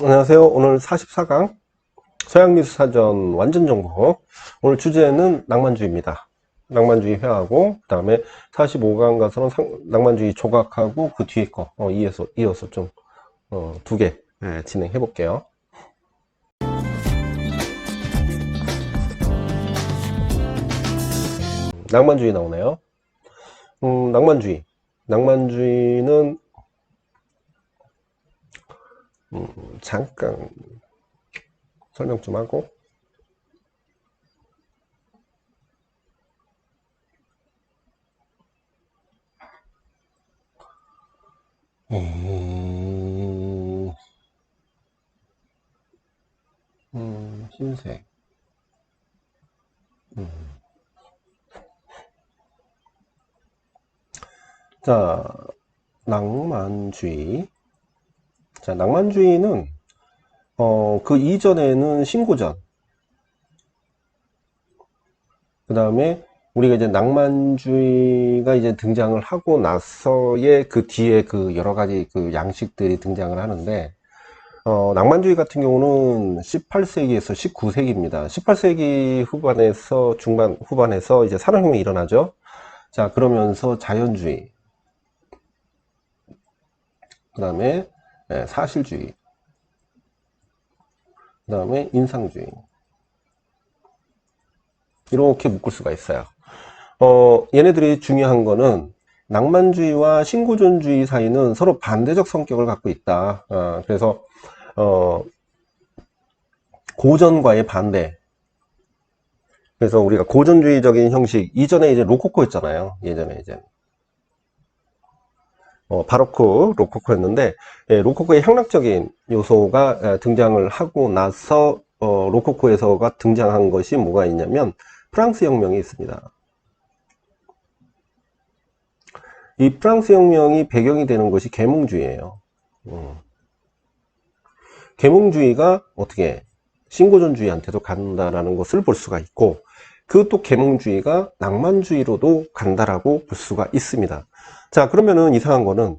안녕하세요. 오늘 44강 서양미술사전 완전정보. 오늘 주제는 낭만주의입니다. 낭만주의 회화하고 그 다음에 45강 가서는 낭만주의 조각하고 그 뒤에 거 이어서 좀 두 개 진행해 볼게요. 낭만주의 나오네요. 낭만주의는 잠깐 설명 좀 하고, 흰색. 자, 낭만주의. 자, 낭만주의는 그 이전에는 신고전, 그 다음에 우리가 이제 낭만주의가 이제 등장을 하고 나서의 그 뒤에 그 여러 가지 그 양식들이 등장을 하는데, 낭만주의 같은 경우는 18세기에서 19세기입니다. 18세기 후반에서 이제 산업혁명이 일어나죠. 자, 그러면서 자연주의, 그 다음에 사실주의, 그 다음에 인상주의, 이렇게 묶을 수가 있어요. 얘네들이 중요한 거는 낭만주의와 신고전주의 사이는 서로 반대적 성격을 갖고 있다. 그래서 고전과의 반대. 그래서 우리가 고전주의적인 형식, 이전에 이제 로코코였잖아요. 예전에 이제 바로크, 로코코였는데, 로코코의 향락적인 요소가 등장을 하고 나서 로코코에서가 등장한 것이 뭐가 있냐면 프랑스 혁명이 있습니다. 이 프랑스 혁명이 배경이 되는 것이 계몽주의예요. 계몽주의가 어떻게 신고전주의한테도 간다라는 것을 볼 수가 있고, 그 또 계몽주의가 낭만주의로도 간다라고 볼 수가 있습니다. 자, 그러면은 이상한 거는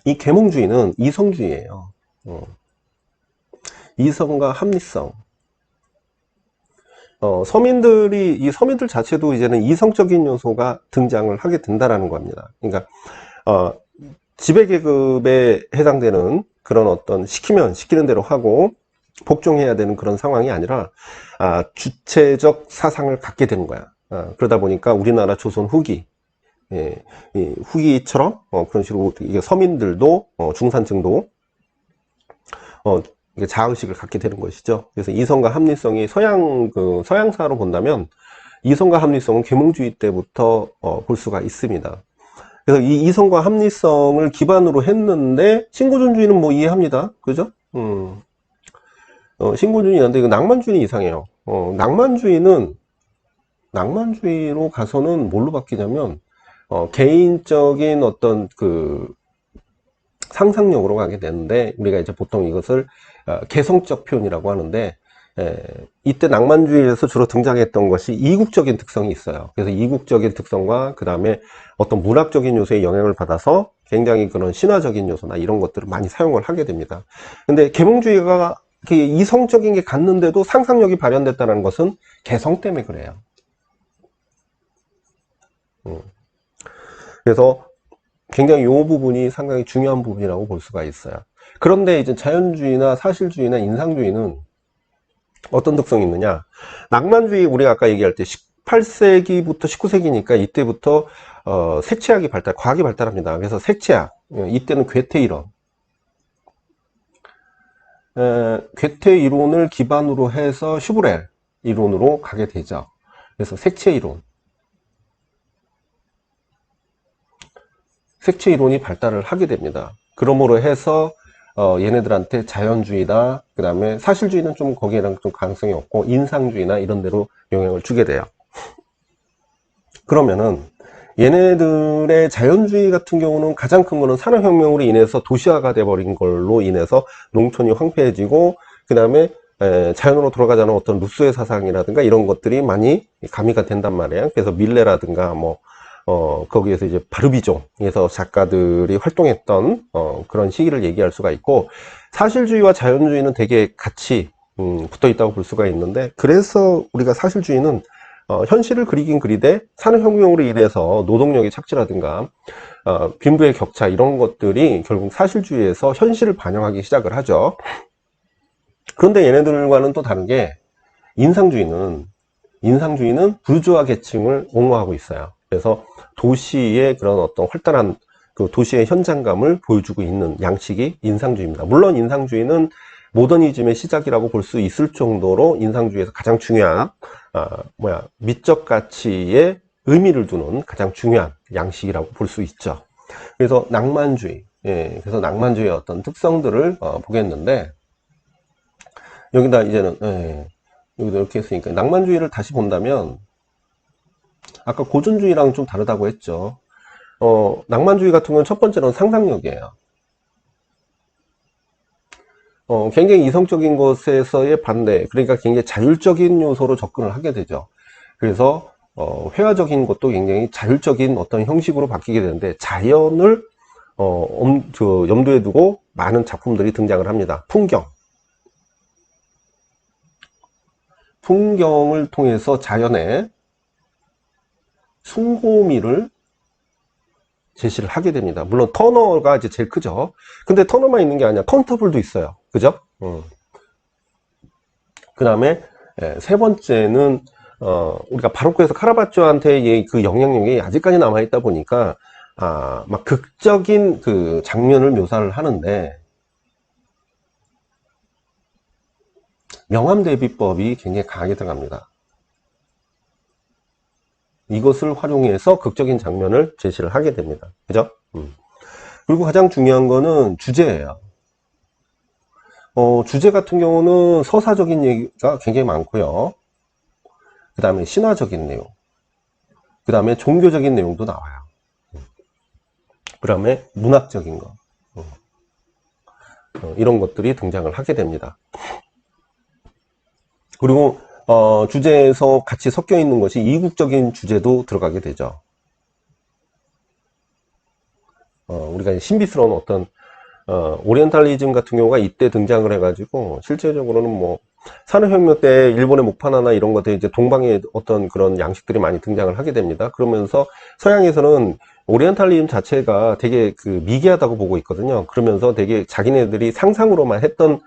이 계몽주의는 이성주의예요. 이성과 합리성. 이 서민들 자체도 이제는 이성적인 요소가 등장을 하게 된다라는 겁니다. 그러니까, 지배계급에 해당되는 그런 어떤 시키는 대로 하고 복종해야 되는 그런 상황이 아니라, 주체적 사상을 갖게 되는 거야. 그러다 보니까 우리나라 조선 후기, 후기처럼, 그런 식으로 이게 서민들도, 중산층도, 이게 자의식을 갖게 되는 것이죠. 그래서 이성과 합리성이 서양사로 본다면 이성과 합리성은 계몽주의 때부터 볼 수가 있습니다. 그래서 이 이성과 합리성을 기반으로 했는데 신고전주의는 뭐 이해합니다. 그죠? 신고주의인데 이거 낭만주의는 이상해요. 낭만주의로 가서는 뭘로 바뀌냐면 개인적인 어떤 그 상상력으로 가게 되는데, 우리가 이제 보통 이것을 개성적 표현이라고 하는데, 이때 낭만주의에서 주로 등장했던 것이 이국적인 특성이 있어요. 그래서 이국적인 특성과 그 다음에 어떤 문학적인 요소의 영향을 받아서 굉장히 그런 신화적인 요소나 이런 것들을 많이 사용을 하게 됩니다. 근데 계몽주의가 이성적인 게 갔는데도 상상력이 발현됐다는 것은 개성 때문에 그래요. 그래서 굉장히 이 부분이 상당히 중요한 부분이라고 볼 수가 있어요. 그런데 이제 자연주의나 사실주의나 인상주의는 어떤 특성이 있느냐? 낭만주의, 우리가 아까 얘기할 때 18세기부터 19세기니까 이때부터 색채학이 과학이 발달합니다. 그래서 색채학, 이때는 괴테 이론, 괴테 이론을 기반으로 해서 슈브렐 이론으로 가게 되죠. 그래서 색채 이론이 발달을 하게 됩니다. 그러므로 해서 얘네들한테 자연주의나 그 다음에 사실주의는 좀 거기에랑 좀 가능성이 없고 인상주의나 이런 데로 영향을 주게 돼요. 그러면은 얘네들의 자연주의 같은 경우는 가장 큰 거는 산업혁명으로 인해서 도시화가 돼버린 걸로 인해서 농촌이 황폐해지고, 그 다음에 자연으로 돌아가자는 어떤 루소의 사상이라든가 이런 것들이 많이 가미가 된단 말이에요. 그래서 밀레라든가 뭐 거기에서 이제 바르비종에서 작가들이 활동했던 그런 시기를 얘기할 수가 있고, 사실주의와 자연주의는 되게 같이 붙어 있다고 볼 수가 있는데, 그래서 우리가 사실주의는 현실을 그리긴 그리되 산업혁명으로 인해서 노동력의 착취라든가 빈부의 격차 이런 것들이 결국 사실주의에서 현실을 반영하기 시작을 하죠. 그런데 얘네들과는 또 다른 게, 인상주의는 부르주아 계층을 옹호하고 있어요. 그래서 도시의 그런 어떤 활달한 그 도시의 현장감을 보여주고 있는 양식이 인상주의입니다. 물론 인상주의는 모더니즘의 시작이라고 볼 수 있을 정도로 인상주의에서 가장 중요한 미적 가치에 의미를 두는 가장 중요한 양식이라고 볼 수 있죠. 그래서 낭만주의, 그래서 낭만주의의 어떤 특성들을 보겠는데, 여기다 이제는 여기도 이렇게 했으니까 낭만주의를 다시 본다면, 아까 고전주의랑 좀 다르다고 했죠. 낭만주의 같은 건 첫 번째로는 상상력이에요. 굉장히 이성적인 것에서의 반대, 그러니까 굉장히 자율적인 요소로 접근을 하게 되죠. 그래서 회화적인 것도 굉장히 자율적인 어떤 형식으로 바뀌게 되는데, 자연을 염두에 두고 많은 작품들이 등장을 합니다. 풍경을 통해서 자연의 숭고미를 제시를 하게 됩니다. 물론 터너가 이제 제일 크죠. 근데 터너만 있는 게 아니라 턴터블도 있어요. 그죠? 그 다음에 세 번째는 우리가 바로크에서 카라바초한테의 그 영향력이 아직까지 남아있다 보니까 막 극적인 그 장면을 묘사를 하는데, 명암대비법이 굉장히 강하게 들어갑니다. 이것을 활용해서 극적인 장면을 제시를 하게 됩니다. 그죠? 그리고 가장 중요한 거는 주제예요. 주제 같은 경우는 서사적인 얘기가 굉장히 많고요. 그 다음에 신화적인 내용, 그 다음에 종교적인 내용도 나와요. 그 다음에 문학적인 거, 이런 것들이 등장을 하게 됩니다. 그리고 주제에서 같이 섞여 있는 것이 이국적인 주제도 들어가게 되죠. 우리가 신비스러운 어떤 오리엔탈리즘 같은 경우가 이때 등장을 해가지고, 실제적으로는 뭐 산업혁명 때 일본의 목판화나 이런 것들 이제 동방의 어떤 그런 양식들이 많이 등장을 하게 됩니다. 그러면서 서양에서는 오리엔탈리즘 자체가 되게 그 미개하다고 보고 있거든요. 그러면서 되게 자기네들이 상상으로만 했던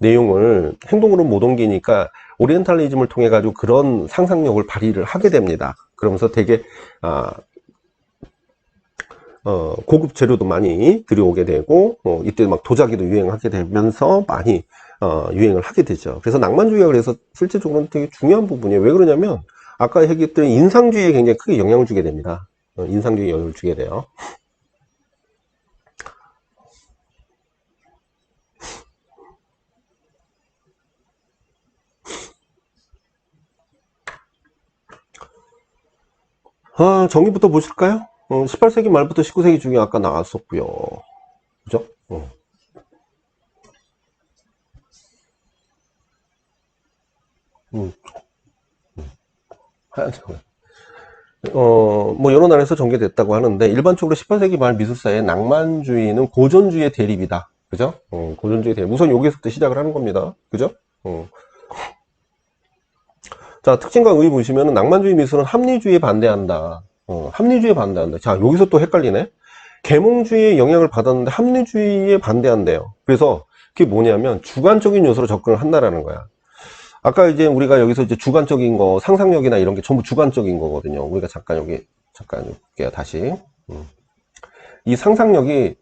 내용을 행동으로 못 옮기니까 오리엔탈리즘을 통해 가지고 그런 상상력을 발휘를 하게 됩니다. 그러면서 되게 고급 재료도 많이 들여오게 되고, 이때 막 도자기도 유행하게 되면서 많이 유행을 하게 되죠. 그래서 낭만주의가 그래서 실제적으로는 되게 중요한 부분이에요. 왜 그러냐면 아까 얘기했던 인상주의에 굉장히 크게 영향을 주게 됩니다. 인상주의에 영향을 주게 돼요. 정의부터 보실까요? 18세기 말부터 19세기 중에 아까 나왔었고요. 그죠? 음, 하얀색은. 뭐 여러 나라에서 전개됐다고 하는데, 일반적으로 18세기 말 미술사의 낭만주의는 고전주의의 대립이다. 그죠? 고전주의 대립. 우선 여기서부터 시작을 하는 겁니다. 그죠? 자, 특징과 의의 보시면 낭만주의 미술은 합리주의에 반대한다. 합리주의에 반대한다. 자, 여기서 또 헷갈리네. 계몽주의의 영향을 받았는데 합리주의에 반대한대요. 그래서 그게 뭐냐면 주관적인 요소로 접근을 한다라는 거야. 아까 이제 우리가 여기서 이제 주관적인 거, 상상력이나 이런 게 전부 주관적인 거거든요. 우리가 잠깐 볼게요. 다시. 이 상상력이,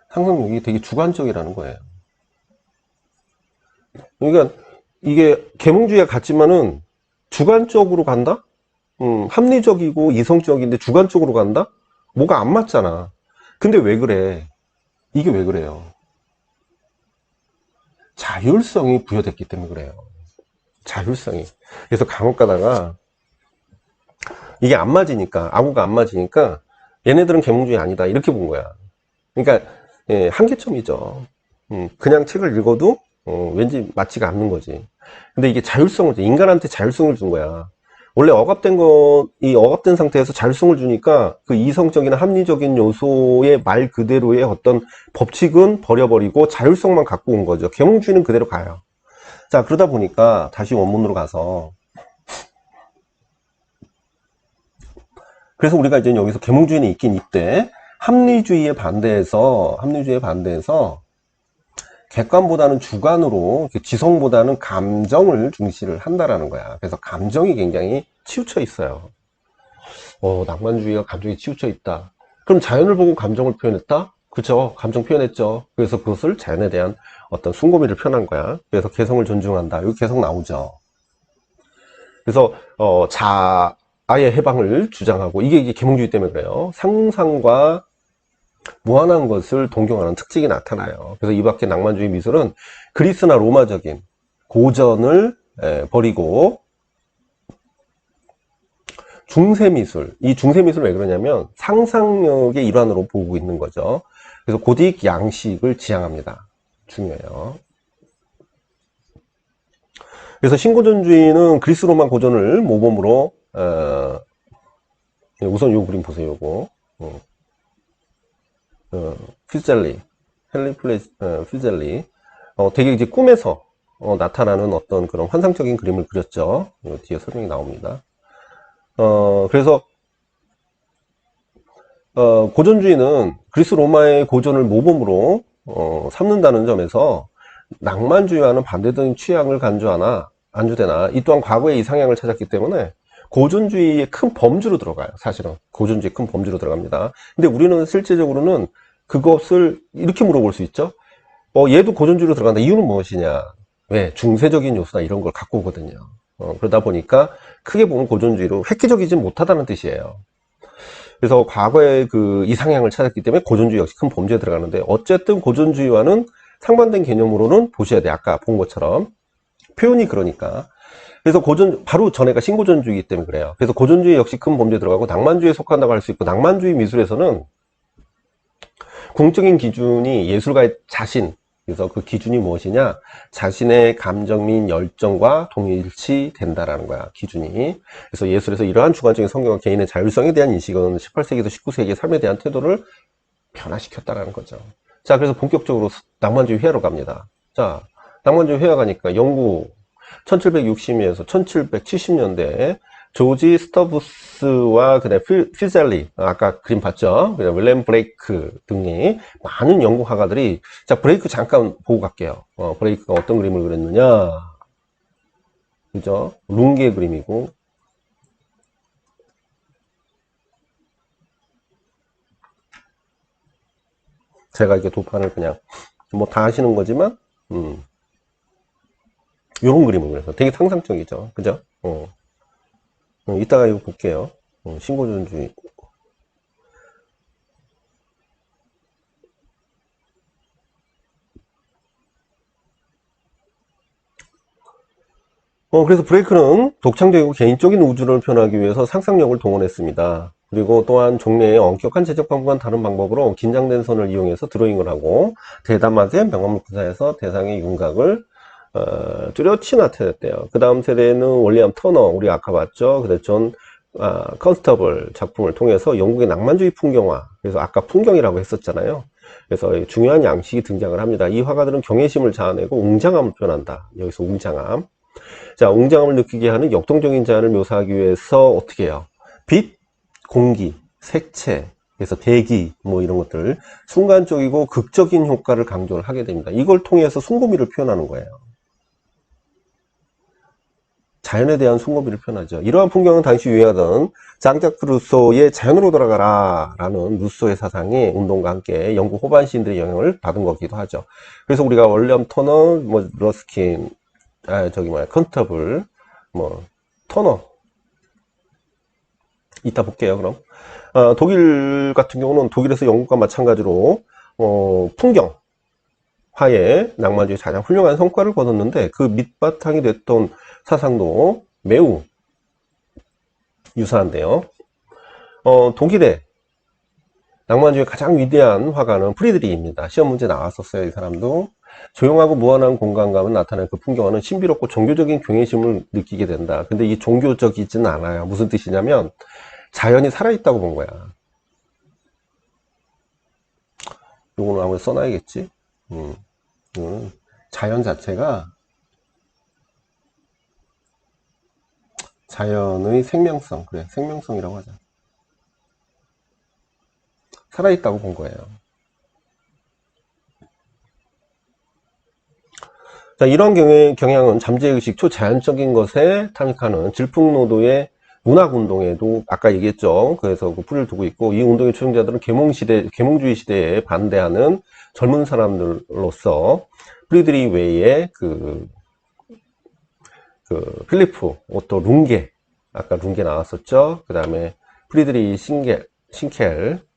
상상력이 되게 주관적이라는 거예요. 그러니까 이게 계몽주의가 같지만은 주관적으로 간다? 합리적이고 이성적인데 주관적으로 간다? 뭐가 안 맞잖아. 근데 왜 그래? 이게 왜 그래요? 자율성이 부여됐기 때문에 그래요. 자율성이. 그래서 감옥 가다가 이게 안 맞으니까, 아구가 안 맞으니까 얘네들은 계몽주의 아니다. 이렇게 본 거야. 그러니까, 한계점이죠. 그냥 책을 읽어도 왠지 맞지가 않는 거지. 근데 이게 자율성을, 인간한테 자율성을 준 거야. 원래 이 억압된 상태에서 자율성을 주니까 그 이성적이나 합리적인 요소의 말 그대로의 어떤 법칙은 버려버리고 자율성만 갖고 온 거죠. 계몽주의는 그대로 가요. 자, 그러다 보니까 다시 원문으로 가서, 그래서 우리가 이제 여기서 계몽주의는 있긴 있대. 합리주의에 반대해서 객관보다는 주관으로, 지성보다는 감정을 중시를 한다라는 거야. 그래서 감정이 굉장히 치우쳐 있어요. 낭만주의가 감정이 치우쳐 있다. 그럼 자연을 보고 감정을 표현했다? 그죠? 감정 표현했죠. 그래서 그것을 자연에 대한 어떤 숭고미를 표현한 거야. 그래서 개성을 존중한다. 여기 개성 나오죠. 그래서 자아의 해방을 주장하고, 이게 계몽주의 때문에 그래요. 상상과 무한한 것을 동경하는 특징이 나타나요. 그래서 이 밖에 낭만주의 미술은 그리스나 로마적인 고전을 버리고 중세미술, 이 중세미술을 왜 그러냐면 상상력의 일환으로 보고 있는 거죠. 그래서 고딕 양식을 지향합니다. 중요해요. 그래서 신고전주의는 그리스 로마 고전을 모범으로 우선 요 그림 보세요. 요거 피젤리, 피젤리, 되게 이제 꿈에서 나타나는 어떤 그런 환상적인 그림을 그렸죠. 요 뒤에 설명이 나옵니다. 그래서 고전주의는 그리스 로마의 고전을 모범으로 삼는다는 점에서 낭만주의와는 반대되는 취향을 안주되나 이 또한 과거의 이상향을 찾았기 때문에 고전주의의 큰 범주로 들어가요. 사실은 고전주의 큰 범주로 들어갑니다. 근데 우리는 실제적으로는 그것을 이렇게 물어볼 수 있죠. 얘도 고전주의로 들어간다. 이유는 무엇이냐? 왜? 중세적인 요소나 이런 걸 갖고 오거든요. 그러다 보니까 크게 보면 고전주의로 획기적이지 못하다는 뜻이에요. 그래서 과거의 그 이상향을 찾았기 때문에 고전주의 역시 큰 범주에 들어가는데, 어쨌든 고전주의와는 상반된 개념으로는 보셔야 돼. 아까 본 것처럼 표현이 그러니까. 그래서 바로 전에가 신고전주의이기 때문에 그래요. 그래서 고전주의 역시 큰 범주에 들어가고 낭만주의에 속한다고 할 수 있고, 낭만주의 미술에서는 궁극적인 기준이 예술가의 자신, 그래서 그 기준이 무엇이냐? 자신의 감정 및 열정과 동일치 된다라는 거야, 기준이. 그래서 예술에서 이러한 주관적인 성격과 개인의 자율성에 대한 인식은 18세기에서 19세기의 삶에 대한 태도를 변화시켰다라는 거죠. 자, 그래서 본격적으로 낭만주의 회화로 갑니다. 자, 낭만주의 회화 가니까 영국 1760년에서 1770년대 조지 스터부스와 그다음에 피젤리, 아까 그림 봤죠? 그다음 윌렘 브레이크 등이 많은 영국 화가들이, 자, 브레이크 잠깐 보고 갈게요. 브레이크가 어떤 그림을 그렸느냐, 그죠? 룽기의 그림이고, 제가 이렇게 도판을 그냥 뭐 다 하시는 거지만, 이런 그림을 그려서 되게 상상적이죠, 그죠? 이따가 이거 볼게요. 신고전주의. 그래서 브레이크는 독창적이고 개인적인 우주를 표현하기 위해서 상상력을 동원했습니다. 그리고 또한 종래의 엄격한 제작 방법과는 다른 방법으로 긴장된 선을 이용해서 드로잉을 하고 대담하게 명암을 구사해서 대상의 윤곽을 뚜렷이 나타냈대요. 그 다음 세대는 윌리엄 터너, 우리 아까 봤죠. 그다음 존 컨스터블 작품을 통해서 영국의 낭만주의 풍경화, 그래서 아까 풍경이라고 했었잖아요. 그래서 중요한 양식이 등장을 합니다. 이 화가들은 경외심을 자아내고 웅장함을 표현한다. 여기서 웅장함. 자, 웅장함을 느끼게 하는 역동적인 자연을 묘사하기 위해서 어떻게 해요? 빛, 공기, 색채, 그래서 대기, 뭐 이런 것들, 순간적이고 극적인 효과를 강조를 하게 됩니다. 이걸 통해서 숭고미를 표현하는 거예요. 자연에 대한 숭고미를 표현하죠. 이러한 풍경은 당시 유행하던 장자크 루소의 자연으로 돌아가라 라는 루소의 사상이 운동과 함께 영국 호반 시인들의 영향을 받은 거기도 하죠. 그래서 우리가 월리엄 터너, 뭐 러스킨, 컨스터블, 뭐 터너, 이따 볼게요. 그럼 독일 같은 경우는 독일에서 영국과 마찬가지로 풍경 화의 낭만주의 가장 훌륭한 성과를 거뒀는데, 그 밑바탕이 됐던 사상도 매우 유사한데요. 독일의 낭만주의 가장 위대한 화가는 프리드리히입니다. 시험 문제 나왔었어요, 이 사람도. 조용하고 무한한 공간감을 나타내는 그 풍경화는 신비롭고 종교적인 경외심을 느끼게 된다. 근데 이 종교적이지는 않아요. 무슨 뜻이냐면 자연이 살아있다고 본 거야. 요거는 아무래도 써놔야겠지. 이거는 자연 자체가 자연의 생명성, 그래, 생명성이라고 하자. 살아있다고 본 거예요. 자, 이런 경향은 잠재의식 초자연적인 것에 탐닉하는 질풍노도의 문학운동에도 아까 얘기했죠. 그래서 그 풀을 두고 있고, 이 운동의 추종자들은 계몽주의 시대에 반대하는 젊은 사람들로서 프리드리 웨이의 필리프 오토 룽게, 아까 룽게 나왔었죠. 그 다음에 프리드리 신켈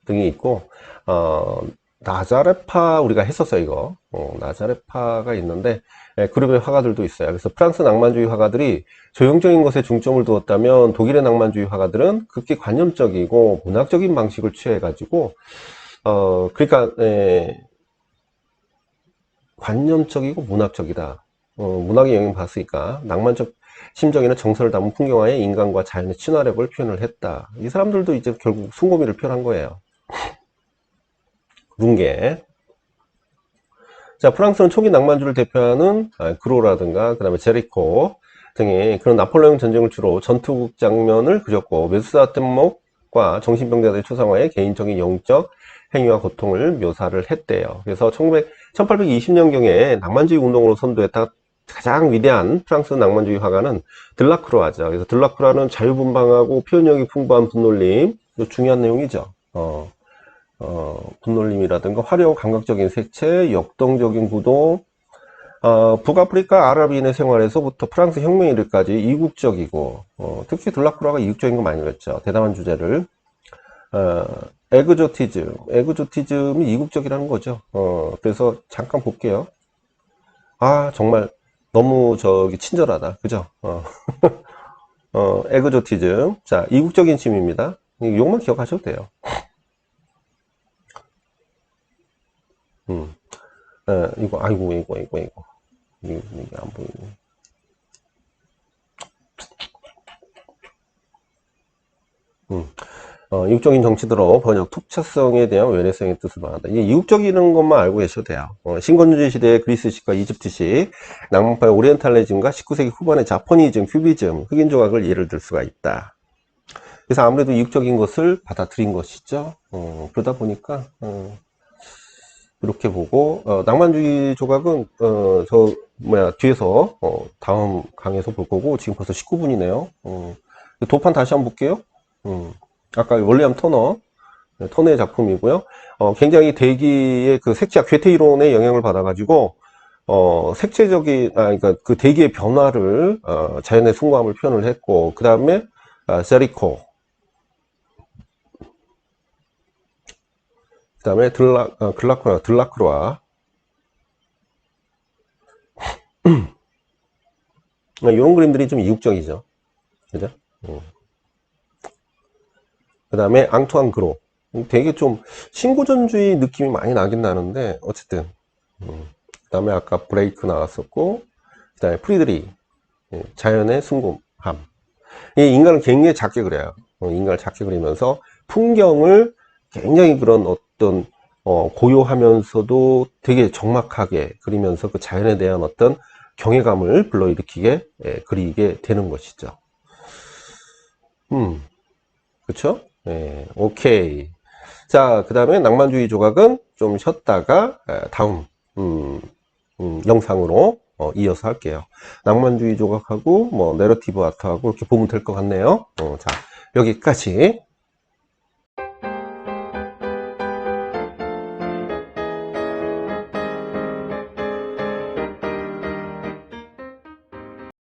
등이 있고, 나자레파 우리가 했었어요. 이거 나자레파가 있는데 그룹의 화가들도 있어요. 그래서 프랑스 낭만주의 화가들이 조형적인 것에 중점을 두었다면 독일의 낭만주의 화가들은 극히 관념적이고 문학적인 방식을 취해 가지고 그러니까 관념적이고 문학적이다. 문학의 영향을 받았으니까 낭만적 심정에는 정서를 담은 풍경화에 인간과 자연의 친화력을 표현을 했다. 이 사람들도 이제 결국 숭고미를 표현한 거예요. 룽게. 자, 프랑스는 초기 낭만주를 대표하는 그로라든가 그 다음에 제리코 등의 그런 나폴레옹 전쟁을 주로 전투국 장면을 그렸고, 메스아템목과 정신병자들의 초상화에 개인적인 영적 행위와 고통을 묘사를 했대요. 그래서 1820년경에 낭만주의 운동으로 선도했다 가장 위대한 프랑스 낭만주의 화가는 들라크루아죠. 그래서 들라크루아는 자유분방하고 표현력이 풍부한 분놀림, 이거 중요한 내용이죠. 분놀림이라든가 화려하고 감각적인 색채, 역동적인 구도, 북아프리카 아랍인의 생활에서부터 프랑스 혁명에 이르기까지 이국적이고, 특히 들라크루아가 이국적인 거 많이 그랬죠. 대담한 주제를. 에그조티즘이 이국적이라는 거죠. 그래서 잠깐 볼게요. 아, 정말 너무 친절하다. 그죠? 에그조티즘. 자, 이국적인 침입니다. 이것만 기억하셔도 돼요. 이거, 아이고, 이거 이게 안 보이네. 이국적인 정치들어 번역, 독자성에 대한 외래성의 뜻을 말한다. 이게 이국적이라는 것만 알고 계셔도 돼요. 신건주의 시대의 그리스식과 이집트식, 낭만파의 오리엔탈리즘과 19세기 후반의 자포니즘, 큐비즘, 흑인 조각을 예를 들 수가 있다. 그래서 아무래도 이국적인 것을 받아들인 것이죠. 그러다 보니까, 이렇게 보고, 낭만주의 조각은, 뒤에서, 다음 강에서 볼 거고, 지금 벌써 19분이네요. 도판 다시 한번 볼게요. 아까 월리엄 터너의 작품이고요. 굉장히 대기의 그 색채학 괴테 이론의 영향을 받아가지고, 그러니까 그 대기의 변화를, 자연의 숭고함을 표현을 했고, 그 다음에, 세리코, 그 다음에 들라크루아. 이런 그림들이 좀 이국적이죠. 그죠? 그 다음에 앙투안 그로. 되게 좀 신고전주의 느낌이 많이 나긴 나는데, 어쨌든. 그 다음에 아까 브레이크 나왔었고, 그 다음에 프리드리, 자연의 숭고함. 이 인간을 굉장히 작게 그려요. 인간을 작게 그리면서 풍경을 굉장히 그런 어떤 고요하면서도 되게 적막하게 그리면서 그 자연에 대한 어떤 경외감을 불러일으키게 그리게 되는 것이죠. 그쵸? 네, 오케이. 자, 그 다음에 낭만주의 조각은 좀 쉬었다가 다음 영상으로 이어서 할게요. 낭만주의 조각하고 뭐 내러티브 아트하고 이렇게 보면 될 것 같네요. 자, 여기까지.